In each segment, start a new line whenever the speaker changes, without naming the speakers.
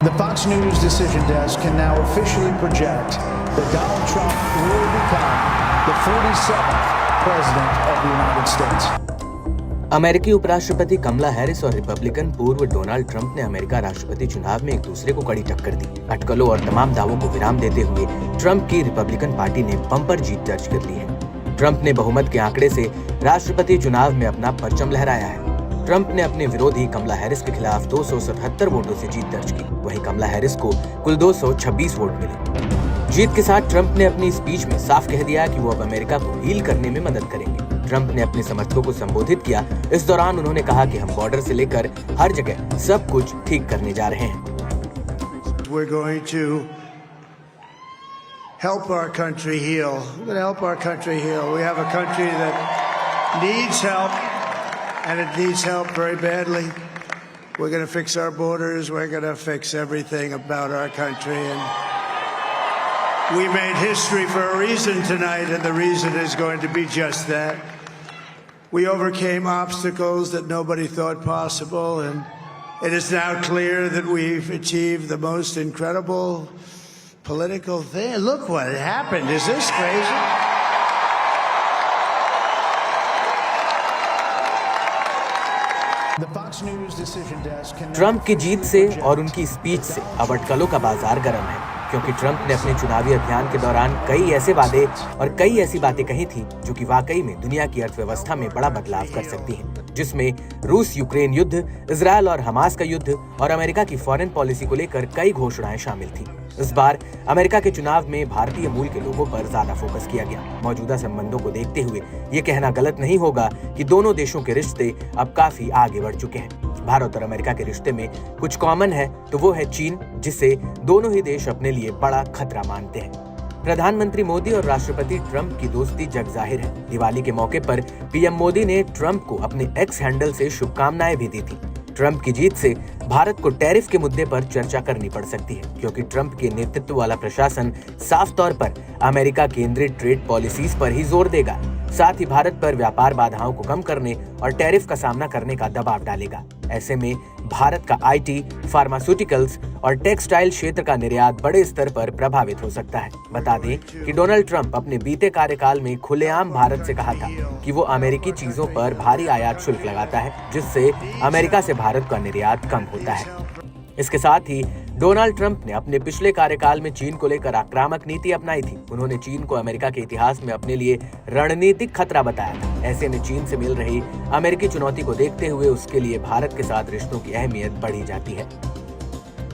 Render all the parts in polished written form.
The Fox News decision desk can now officially project that Donald Trump will become the 47th president of the United States.
अमेरिकी उपराष्ट्रपति कमला Harris और Republican पूर्व Donald Trump ने America राष्ट्रपति चुनाव में एक दूसरे को कड़ी टक्कर दी। अटकलों और तमाम दावों को विराम देते हुए ट्रंप की रिपब्लिकन पार्टी ने बम्पर जीत दर्ज कर ली है। ट्रंप ने बहुमत के आंकड़े से राष्ट्रपति चुनाव में अपना परचम लहराया है। ट्रंप ने अपने विरोधी कमला हैरिस के खिलाफ 277 वोटों से जीत दर्ज की। वहीं कमला हैरिस को कुल 226 वोट मिले। जीत के साथ ट्रंप ने अपनी स्पीच में साफ कह दिया कि वो अब अमेरिका को हील करने में मदद करेंगे। ट्रंप ने अपने समर्थकों को संबोधित किया। इस दौरान उन्होंने कहा कि हम बॉर्डर से लेकर हर जगह सब कुछ ठीक करने जा रहे हैं।
We're going to help our country heal. We're going to help our country heal. We have a country that needs help, and it needs help very badly. We're going to fix our borders. We're going to fix everything about our country. And we made history for a reason tonight, and the reason is going to be just that. We overcame obstacles that nobody thought possible, and it is now clear that we've achieved the most incredible political thing. Look what happened. Is this crazy?
The Fox News decision desk can
Trump की जीत से और उनकी speech से अब अटकलों का बाजार गर्म है, क्योंकि ट्रंप ने अपने चुनावी अभियान के दौरान कई ऐसे वादे और कई ऐसी बातें कही थी जो कि वाकई में दुनिया की अर्थव्यवस्था में बड़ा बदलाव कर सकती हैं, जिसमें रूस यूक्रेन युद्ध, इजरायल और हमास का युद्ध और अमेरिका की फॉरेन पॉलिसी को लेकर कई घोषणाएं शामिल थी। इस बार अमेरिका के चुनाव में भारतीय मूल के लोगों पर ज्यादा फोकस किया गया। मौजूदा संबंधों को देखते हुए ये कहना गलत नहीं होगा कि दोनों देशों के रिश्ते अब काफी आगे बढ़ चुके हैं। भारत और अमेरिका के रिश्ते में कुछ कॉमन है तो वो है चीन, जिसे दोनों ही देश अपने लिए बड़ा खतरा मानते हैं। प्रधानमंत्री मोदी और राष्ट्रपति ट्रंप की दोस्ती जग जाहिर है। दिवाली के मौके पर पीएम मोदी ने ट्रंप को अपने एक्स हैंडल से शुभकामनाएं भी दी थी। ट्रंप की जीत से भारत को टैरिफ के मुद्दे पर चर्चा करनी पड़ सकती है, क्योंकि ट्रंप के नेतृत्व वाला प्रशासन साफ तौर पर अमेरिका केंद्रित ट्रेड पॉलिसीज पर ही जोर देगा। साथ ही भारत पर व्यापार बाधाओं को कम करने और टैरिफ का सामना करने का दबाव डालेगा। ऐसे में भारत का आईटी, फार्मास्यूटिकल्स और टेक्सटाइल क्षेत्र का निर्यात बड़े स्तर पर प्रभावित हो सकता है। बता दें कि डोनाल्ड ट्रंप अपने बीते कार्यकाल में खुलेआम भारत से कहा था कि वो अमेरिकी चीजों पर भारी आयात शुल्क लगाता है, जिससे अमेरिका से भारत का निर्यात कम होता है। इसके साथ ही डोनाल्ड ट्रंप ने अपने पिछले कार्यकाल में चीन को लेकर आक्रामक नीति अपनाई थी। उन्होंने चीन को अमेरिका के इतिहास में अपने लिए रणनीतिक खतरा बताया था। ऐसे में चीन से मिल रही अमेरिकी चुनौती को देखते हुए उसके लिए भारत के साथ रिश्तों की अहमियत बढ़ी जाती है।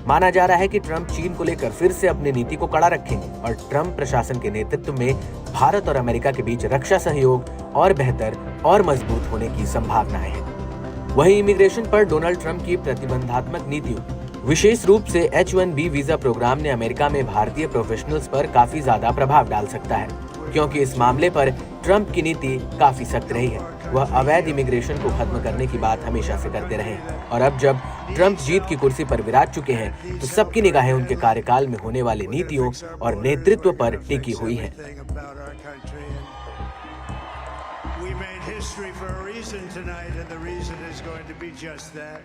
माना जा रहा है कि ट्रंप चीन को लेकर फिर से अपनी नीति को कड़ा रखेंगे और ट्रंप प्रशासन के नेतृत्व में भारत और अमेरिका के बीच रक्षा सहयोग और बेहतर और मजबूत होने की संभावनाएं हैं। वहीं इमिग्रेशन पर डोनाल्ड ट्रंप की प्रतिबंधात्मक नीतियों, विशेष रूप से H-1B वीजा प्रोग्राम ने अमेरिका में भारतीय प्रोफेशनल्स पर काफी ज्यादा प्रभाव डाल सकता है, क्योंकि इस मामले पर ट्रंप की नीति काफी सख्त रही है। वह अवैध इमिग्रेशन को खत्म करने की बात हमेशा से करते रहे हैं, और अब जब ट्रंप जीत की कुर्सी पर विराज चुके हैं तो सबकी निगाहें उनके कार्यकाल में होने वाली नीतियों और नेतृत्व पर टिकी हुई है।
We made history for a reason tonight, and the reason is going to be just that.